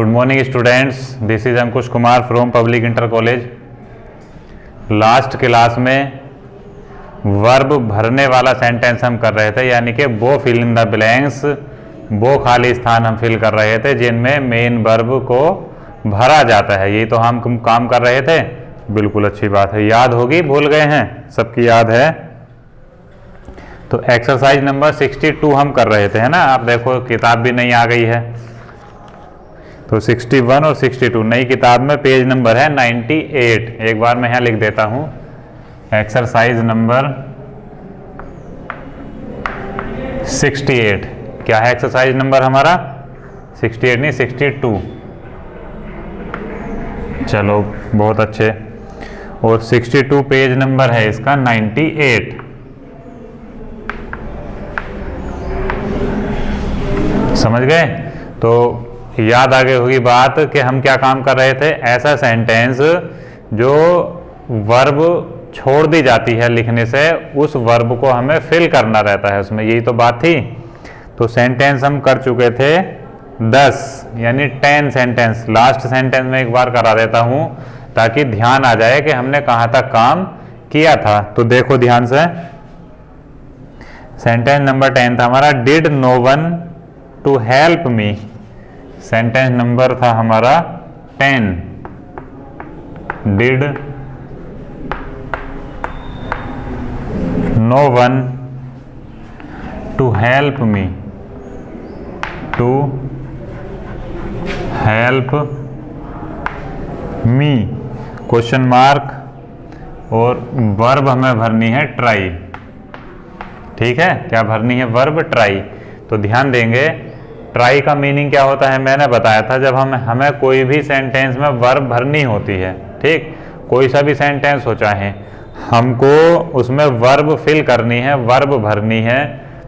Good morning students, this is Ankush Kumar from public inter college. Last class में verb भरने वाला sentence हम कर रहे थे, यानी कि वो फिल इन द ब्लैंक्स, वो खाली स्थान हम फिल कर रहे थे जिनमें मेन वर्ब को भरा जाता है। यही तो हम काम कर रहे थे। बिल्कुल अच्छी बात है, याद होगी, भूल गए हैं, सबकी याद है। तो एक्सरसाइज नंबर 62 हम कर रहे थे, है ना। आप देखो किताब भी नई आ गई है, तो 61 और 62 नई किताब में पेज नंबर है 98। एक बार मैं यहाँ लिख देता हूँ, एक्सरसाइज नंबर 68। क्या है एक्सरसाइज नंबर हमारा? 68 नहीं, 62। चलो बहुत अच्छे। और 62 पेज नंबर है इसका 98। समझ गए? तो याद आ गई होगी बात कि हम क्या काम कर रहे थे। ऐसा सेंटेंस जो वर्ब छोड़ दी जाती है लिखने से, उस वर्ब को हमें फिल करना रहता है उसमें। यही तो बात थी। तो सेंटेंस हम कर चुके थे 10, यानी 10 सेंटेंस। लास्ट सेंटेंस में एक बार करा देता हूं ताकि ध्यान आ जाए कि हमने कहां तक काम किया था। तो देखो ध्यान से, सेंटेंस नंबर 10 था हमारा, did no one to help me. Sentence number था हमारा 10। Did no one to help me, to help me, question mark, और वर्ब हमें भरनी है ट्राई। ठीक है, क्या भरनी है? Verb try. तो ध्यान देंगे, ट्राई का मीनिंग क्या होता है मैंने बताया था। जब हमें कोई भी सेंटेंस में वर्ब भरनी होती है, ठीक, कोई सा भी सेंटेंस हो चाहे, हमको उसमें वर्ब फिल करनी है, वर्ब भरनी है,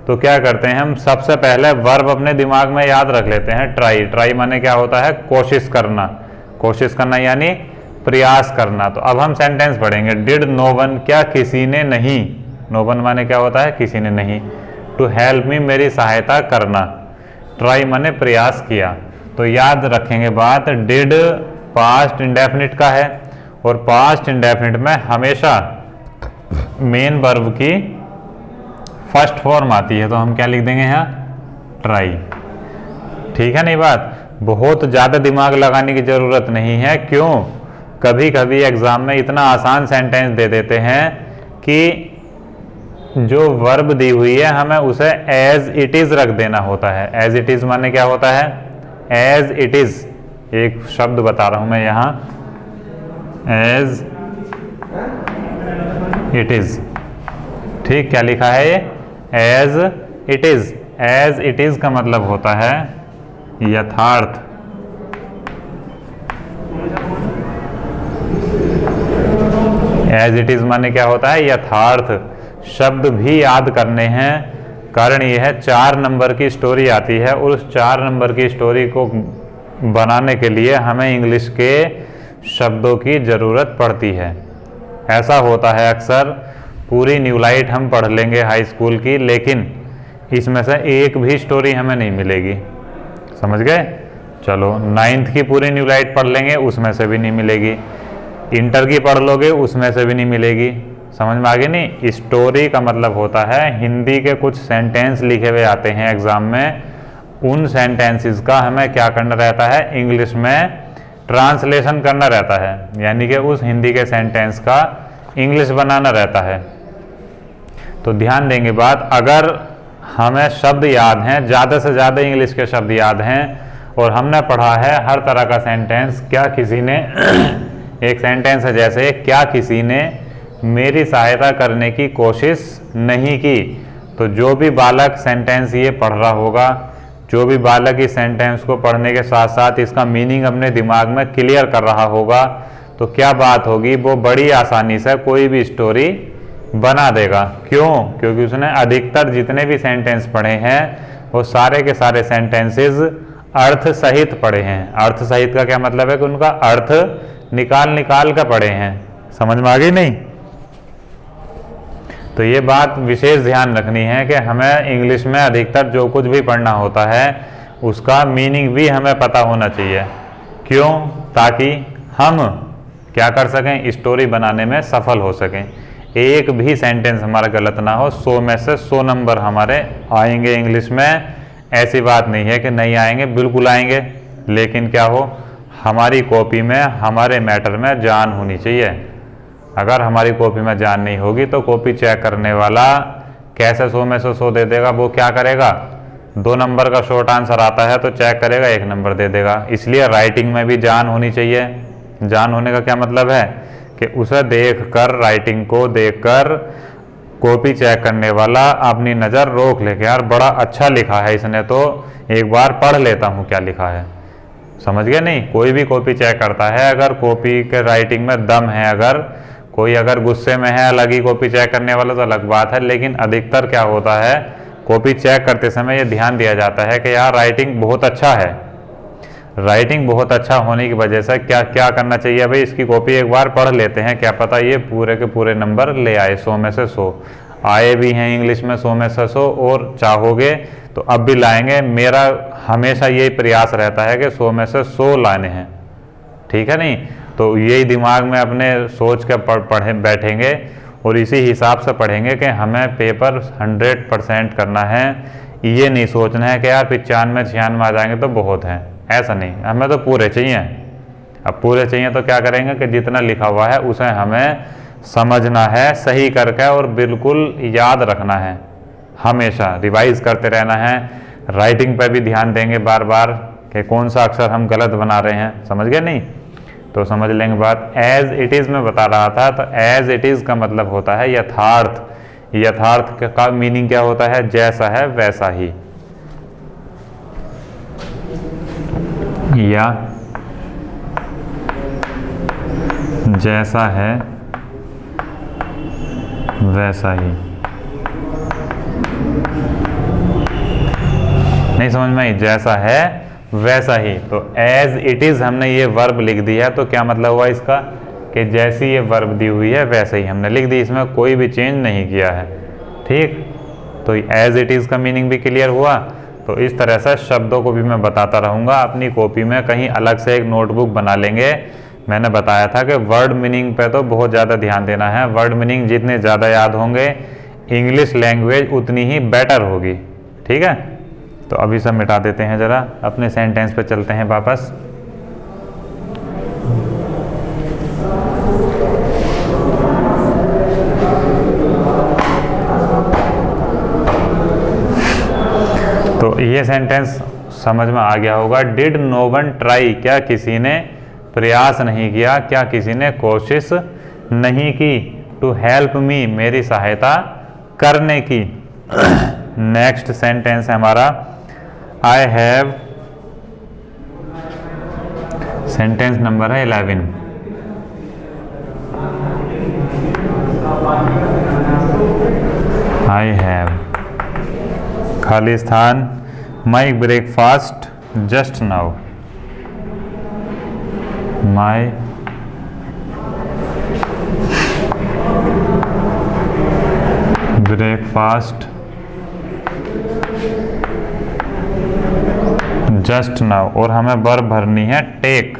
तो क्या करते हैं हम? सबसे पहले वर्ब अपने दिमाग में याद रख लेते हैं। ट्राई, ट्राई माने क्या होता है? कोशिश करना। कोशिश करना यानी प्रयास करना। तो अब हम सेंटेंस पढ़ेंगे। डिड नो वन, क्या किसी ने नहीं। नो वन माने क्या होता है? किसी ने नहीं। टू हेल्प मी, मेरी सहायता करना। ट्राई माने प्रयास किया। तो याद रखेंगे बात, डिड पास्ट इंडेफिनिट का है, और पास्ट इंडेफिनिट में हमेशा मेन वर्ब की फर्स्ट फॉर्म आती है। तो हम क्या लिख देंगे यहाँ? ट्राई। ठीक है नहीं बात? बहुत ज़्यादा दिमाग लगाने की ज़रूरत नहीं है। क्यों? कभी कभी एग्जाम में इतना आसान सेंटेंस दे देते हैं कि जो वर्ब दी हुई है हमें उसे एज इट इज रख देना होता है। एज इट इज माने क्या होता है? As it is. एक शब्द बता रहा हूं मैं यहां, एज इट इज। ठीक, क्या लिखा है ये? As it is. As it is का मतलब होता है यथार्थ। एज इट इज माने क्या होता है? यथार्थ। शब्द भी याद करने हैं। कारण यह है 4 नंबर की स्टोरी आती है, और उस 4 नंबर की स्टोरी को बनाने के लिए हमें इंग्लिश के शब्दों की ज़रूरत पड़ती है। ऐसा होता है अक्सर, पूरी न्यू लाइट हम पढ़ लेंगे हाई स्कूल की, लेकिन इसमें से एक भी स्टोरी हमें नहीं मिलेगी। समझ गए? चलो 9th की पूरी न्यू लाइट पढ़ लेंगे, उसमें से भी नहीं मिलेगी। इंटर की पढ़ लोगे, उसमें से भी नहीं मिलेगी। समझ में आ गई नहीं? स्टोरी का मतलब होता है हिंदी के कुछ सेंटेंस लिखे हुए आते हैं एग्जाम में, उन सेंटेंसेस का हमें क्या करना रहता है? इंग्लिश में ट्रांसलेशन करना रहता है, यानी कि उस हिंदी के सेंटेंस का इंग्लिश बनाना रहता है। तो ध्यान देंगे बात, अगर हमें शब्द याद हैं, ज़्यादा से ज़्यादा इंग्लिश के शब्द याद हैं, और हमने पढ़ा है हर तरह का सेंटेंस, क्या किसी ने एक सेंटेंस है जैसे, क्या किसी ने मेरी सहायता करने की कोशिश नहीं की। तो जो भी बालक सेंटेंस ये पढ़ रहा होगा, जो भी बालक इस सेंटेंस को पढ़ने के साथ साथ इसका मीनिंग अपने दिमाग में क्लियर कर रहा होगा, तो क्या बात होगी? वो बड़ी आसानी से कोई भी स्टोरी बना देगा। क्यों? क्योंकि उसने अधिकतर जितने भी सेंटेंस पढ़े हैं वो सारे के सारे सेंटेंसेस अर्थ सहित पढ़े हैं। अर्थ सहित का क्या मतलब है? कि उनका अर्थ निकाल कर पढ़े हैं। समझ में आ गई नहीं? तो ये बात विशेष ध्यान रखनी है कि हमें इंग्लिश में अधिकतर जो कुछ भी पढ़ना होता है उसका मीनिंग भी हमें पता होना चाहिए। क्यों? ताकि हम क्या कर सकें, स्टोरी बनाने में सफल हो सकें। एक भी सेंटेंस हमारा गलत ना हो, 100 में से 100 नंबर हमारे आएंगे इंग्लिश में। ऐसी बात नहीं है कि नहीं आएंगे, बिल्कुल आएंगे, लेकिन क्या हो, हमारी कॉपी में, हमारे मैटर में जान होनी चाहिए। अगर हमारी कॉपी में जान नहीं होगी तो कॉपी चेक करने वाला कैसे 100 में से 100 दे देगा? वो क्या करेगा, 2 नंबर का शॉर्ट आंसर आता है तो चेक करेगा, 1 नंबर दे देगा। इसलिए राइटिंग में भी जान होनी चाहिए। जान होने का क्या मतलब है कि उसे देखकर, राइटिंग को देखकर कॉपी चेक करने वाला अपनी नज़र रोक ले कि यार बड़ा अच्छा लिखा है इसने, तो एक बार पढ़ लेता हूँ क्या लिखा है। समझ गए नहीं? कोई भी कॉपी चेक करता है, अगर कॉपी के राइटिंग में दम है, अगर कोई अगर गुस्से में है, अलग ही कॉपी चेक करने वाला तो अलग बात है, लेकिन अधिकतर क्या होता है, कॉपी चेक करते समय ये ध्यान दिया जाता है कि यार राइटिंग बहुत अच्छा है। राइटिंग बहुत अच्छा होने की वजह से क्या क्या करना चाहिए भाई, इसकी कॉपी एक बार पढ़ लेते हैं, क्या पता ये पूरे के पूरे नंबर ले आए, 100 में से 100 आए भी हैं इंग्लिश में, 100 में से 100, और चाहोगे तो अब भी लाएंगे। मेरा हमेशा यही प्रयास रहता है कि 100 में से 100 लाने हैं, ठीक है नहीं? तो यही दिमाग में अपने सोच के पढ़े बैठेंगे और इसी हिसाब से पढ़ेंगे कि हमें पेपर 100% करना है। ये नहीं सोचना है कि यार 95-96 आ जाएंगे तो बहुत हैं, ऐसा नहीं, हमें तो पूरे चाहिए। अब पूरे चाहिए तो क्या करेंगे कि जितना लिखा हुआ है उसे हमें समझना है सही करके, और बिल्कुल याद रखना है, हमेशा रिवाइज करते रहना है। राइटिंग पर भी ध्यान देंगे बार बार कि कौन सा अक्षर हम गलत बना रहे हैं। समझ गए नहीं? तो समझ लेंगे बात। एज इट इज़ में बता रहा था, तो एज इट इज़ का मतलब होता है यथार्थ। यथार्थ का मीनिंग क्या होता है? जैसा है वैसा ही, या जैसा है वैसा ही। नहीं समझ में आई? जैसा है वैसा ही। तो एज इट इज़ हमने ये वर्ब लिख दिया, तो क्या मतलब हुआ इसका कि जैसी ये वर्ब दी हुई है वैसे ही हमने लिख दी, इसमें कोई भी चेंज नहीं किया है। ठीक, तो एज इट इज़ का मीनिंग भी क्लियर हुआ। तो इस तरह से शब्दों को भी मैं बताता रहूँगा। अपनी कॉपी में कहीं अलग से एक नोटबुक बना लेंगे। मैंने बताया था कि वर्ड मीनिंग पे तो बहुत ज़्यादा ध्यान देना है। वर्ड मीनिंग जितने ज़्यादा याद होंगे, इंग्लिश लैंग्वेज उतनी ही बेटर होगी। ठीक है, तो अभी सब मिटा देते हैं, ज़रा अपने सेंटेंस पे चलते हैं वापस। तो ये सेंटेंस समझ में आ गया होगा। डिड नो वन ट्राई, क्या किसी ने प्रयास नहीं किया, क्या किसी ने कोशिश नहीं की, टू हेल्प मी, मेरी सहायता करने की। नेक्स्ट सेंटेंस है हमारा आई हैव, सेंटेंस नंबर है 11। आई हैव, खाली स्थान, my breakfast just now, my breakfast just now, और हमें वर्ब भरनी है टेक।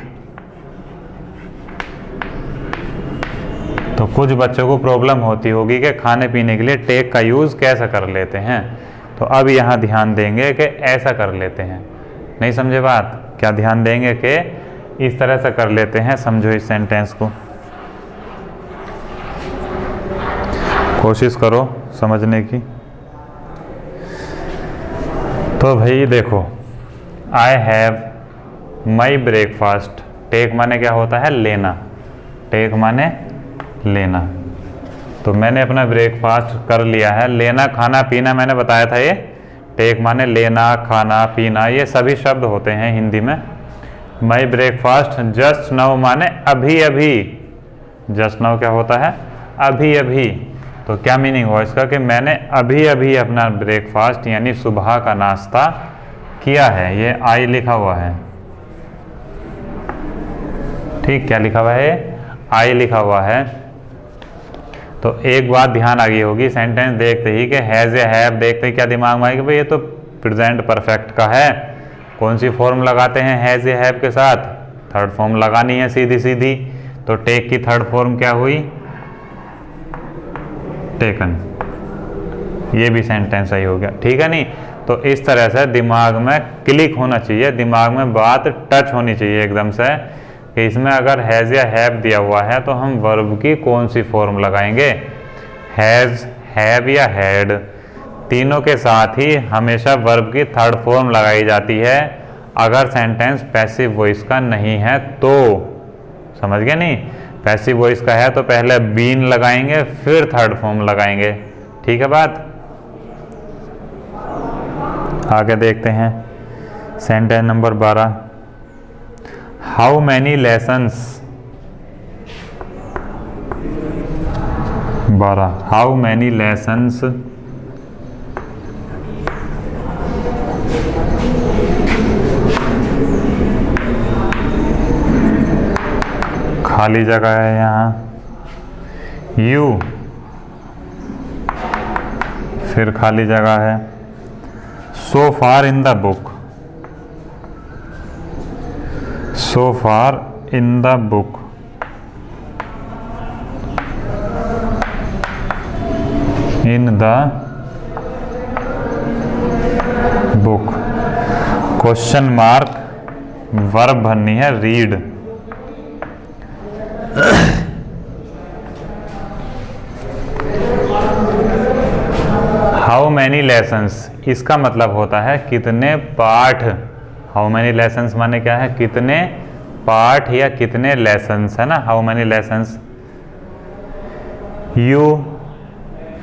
तो कुछ बच्चों को प्रॉब्लम होती होगी कि खाने पीने के लिए टेक का यूज़ कैसे कर लेते हैं, तो अब यहाँ ध्यान देंगे कि ऐसा कर लेते हैं। नहीं समझे बात? क्या ध्यान देंगे कि इस तरह से कर लेते हैं। समझो इस सेंटेंस को, कोशिश करो समझने की। तो भाई देखो, I have my breakfast, take माने क्या होता है? लेना। टेक माने लेना। तो मैंने अपना ब्रेकफास्ट कर लिया है। लेना, खाना पीना मैंने बताया था, ये टेक माने लेना, खाना पीना, ये सभी शब्द होते हैं हिंदी में। माई ब्रेकफास्ट जस्ट नाउ माने अभी अभी। जस्ट नाउ क्या होता है? अभी अभी। तो क्या मीनिंग हुआ इसका कि मैंने अभी अभी अपना ब्रेकफास्ट यानी सुबह का नाश्ता किया है। ये आई लिखा हुआ है। ठीक, क्या लिखा हुआ है? आई लिखा हुआ है। तो एक बात ध्यान आ गई होगी, सेंटेंस देखते ही कि हैज़ या हैव देखते ही क्या दिमाग में आएगा? भाई ये तो प्रेजेंट परफेक्ट का है, कौन सी फॉर्म लगाते हैं हैज़ या हैव के साथ? थर्ड फॉर्म लगानी है सीधी सीधी, तो टेक की थर्ड फॉर्म क्या हुई? टेकन। ये भी सेंटेंस सही हो गया, ठीक है नहीं? तो इस तरह से दिमाग में क्लिक होना चाहिए, दिमाग में बात टच होनी चाहिए एकदम से कि इसमें अगर हैज़ या हैव दिया हुआ है तो हम वर्ब की कौन सी फॉर्म लगाएंगे, हैज़, हैव या हैड। तीनों के साथ ही हमेशा वर्ब की थर्ड फॉर्म लगाई जाती है अगर सेंटेंस पैसिव वॉइस का नहीं है तो। समझ गए नहीं? पैसिव वॉइस का है तो पहले बीन लगाएंगे फिर थर्ड फॉर्म लगाएंगे, ठीक है बात? आगे देखते हैं sentence number 12। How many lessons, 12, how many lessons खाली जगह है यहाँ, यू, फिर खाली जगह है, so far in the book, so far in the book, in the book, question mark, verb भरनी है रीड। हाउ मैनी लेसन्स, इसका मतलब होता है कितने पाठ। हाउ मैनी लेसन्स माने क्या है? कितने पाठ या कितने लेसन्स, है ना? How many lessons. यू,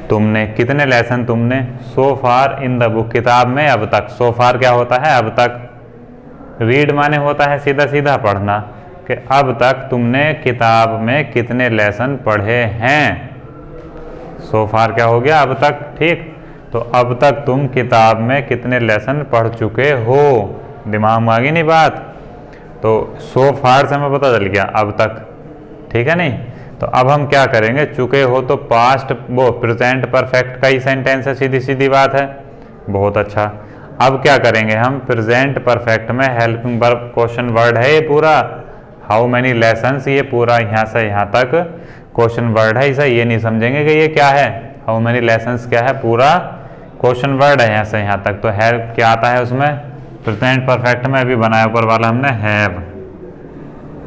तुमने, कितने लेसन तुमने। सो फार इन द बुक, किताब में अब तक। सो फार क्या होता है? अब तक। रीड माने होता है सीधा सीधा पढ़ना, कि अब तक तुमने किताब में कितने लेसन पढ़े हैं। सो फार क्या हो गया? अब तक, ठीक? तो अब तक तुम किताब में कितने लेसन पढ़ चुके हो। दिमाग में आ गई नहीं बात? तो सो फार से हमें पता चल गया अब तक, ठीक है नहीं? तो अब हम क्या करेंगे, चुके हो तो पास्ट, वो प्रेजेंट परफेक्ट का ही सेंटेंस है, सीधी सीधी बात है। बहुत अच्छा। अब क्या करेंगे हम, प्रेजेंट परफेक्ट में हेल्पिंग वर्ब क्वेश्चन वर्ड है ये पूरा। हाउ मैनी लेसन्स, ये पूरा यहाँ से यहाँ तक क्वेश्चन वर्ड है। इसे ये नहीं समझेंगे कि ये क्या है, हाउ मैनी लेसन्स क्या है, पूरा क्वेश्चन वर्ड है यहाँ से यहाँ तक। तो है क्या आता है उसमें, प्रेजेंट परफेक्ट में अभी बनाया ऊपर वाला हमने हैव।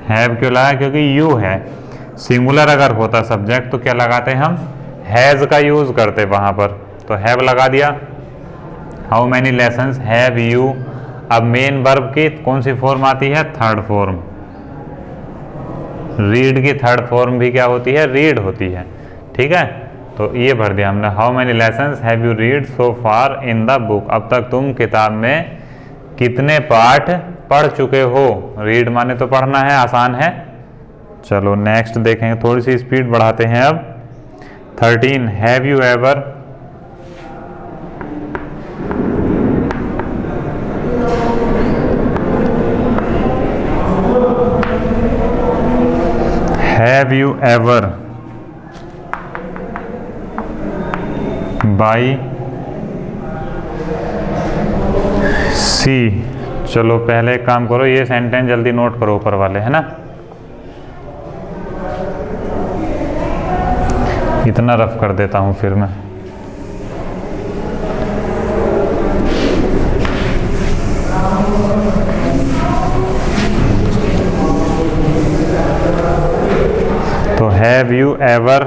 हैव क्यों लगाया? क्योंकि यू है। सिंगुलर अगर होता सब्जेक्ट तो क्या लगाते हम, हैज़ का यूज करते वहां पर, तो हैव लगा दिया। How many lessons have you. अब मेन वर्ब की कौन सी फॉर्म आती है, थर्ड फॉर्म। रीड की थर्ड फॉर्म भी क्या होती है, रीड होती है, ठीक है? तो ये भर दिया हमने, how many lessons have you read so far in the book. अब तक तुम किताब में कितने पाठ पढ़ चुके हो। रीड माने तो पढ़ना है, आसान है। चलो नेक्स्ट देखेंगे, थोड़ी सी स्पीड बढ़ाते हैं अब। 13, have you ever, have you ever by sea. चलो पहले एक काम करो, ये सेंटेंस जल्दी नोट करो ऊपर वाले, है ना? इतना रफ कर देता हूं फिर मैं। तो have you ever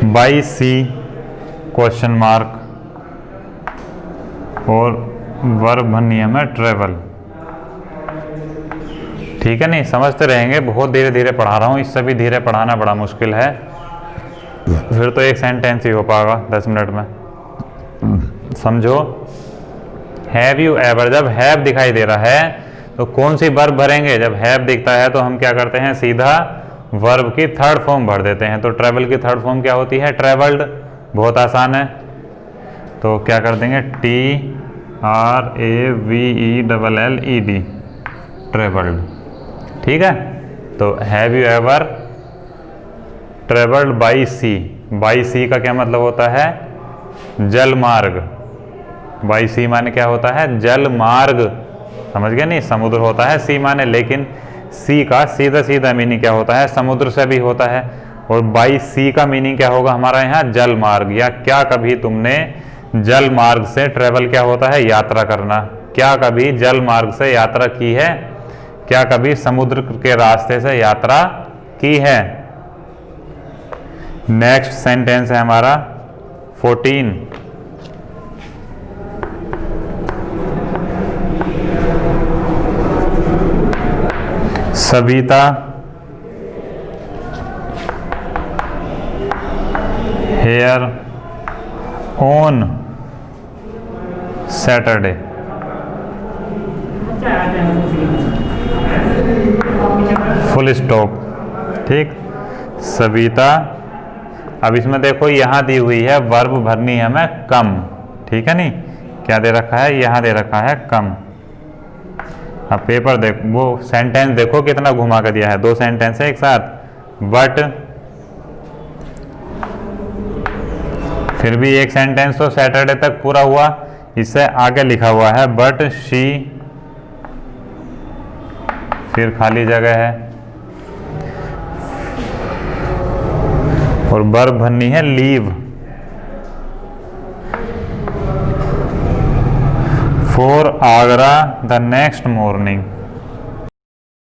by sea question mark, और वर्ब भरनी है हमें ट्रेवल, ठीक है नहीं? समझते रहेंगे, बहुत धीरे धीरे पढ़ा रहा हूँ, इससे भी धीरे पढ़ाना बड़ा मुश्किल है, फिर तो एक सेंटेंस ही हो पाएगा 10 मिनट में। समझो, हैव यू एवर, जब हैव दिखाई दे रहा है तो कौन सी वर्ब भरेंगे? जब हैव दिखता है तो हम क्या करते हैं, सीधा वर्ब की थर्ड फॉर्म भर देते हैं। तो ट्रेवल की थर्ड फॉर्म क्या होती है, ट्रेवल्ड। बहुत आसान है, तो क्या कर देंगे, TRAVELLED, ट्रेवल्ड, ठीक है? तो have you ever travelled by sea. By sea का क्या मतलब होता है, जल मार्ग। बाई सी माने क्या होता है, जल मार्ग। समझ गए नहीं, समुद्र होता है सी माने, लेकिन सी का सीधा सीधा मीनिंग क्या होता है, समुद्र से भी होता है। और बाई सी का मीनिंग क्या होगा हमारा यहाँ, जल मार्ग, या क्या कभी तुमने जल मार्ग से ट्रेवल क्या होता है, यात्रा करना, क्या कभी जल मार्ग से यात्रा की है, क्या कभी समुद्र के रास्ते से यात्रा की है। नेक्स्ट सेंटेंस है हमारा 14। Savita here on Saturday. Full stop. ठीक, सविता। अब इसमें देखो यहाँ दी हुई है वर्ब भरनी है हमें कम, ठीक है नहीं, क्या दे रखा है, यहाँ दे रखा है कम। अब पेपर देखो, वो सेंटेंस देखो कितना घुमा कर दिया है, दो सेंटेंस है एक साथ। बट, फिर भी एक सेंटेंस तो सैटरडे तक पूरा हुआ, इससे आगे लिखा हुआ है बट शी, फिर खाली जगह है और वर्ब भरनी है leave. For Agra the next morning.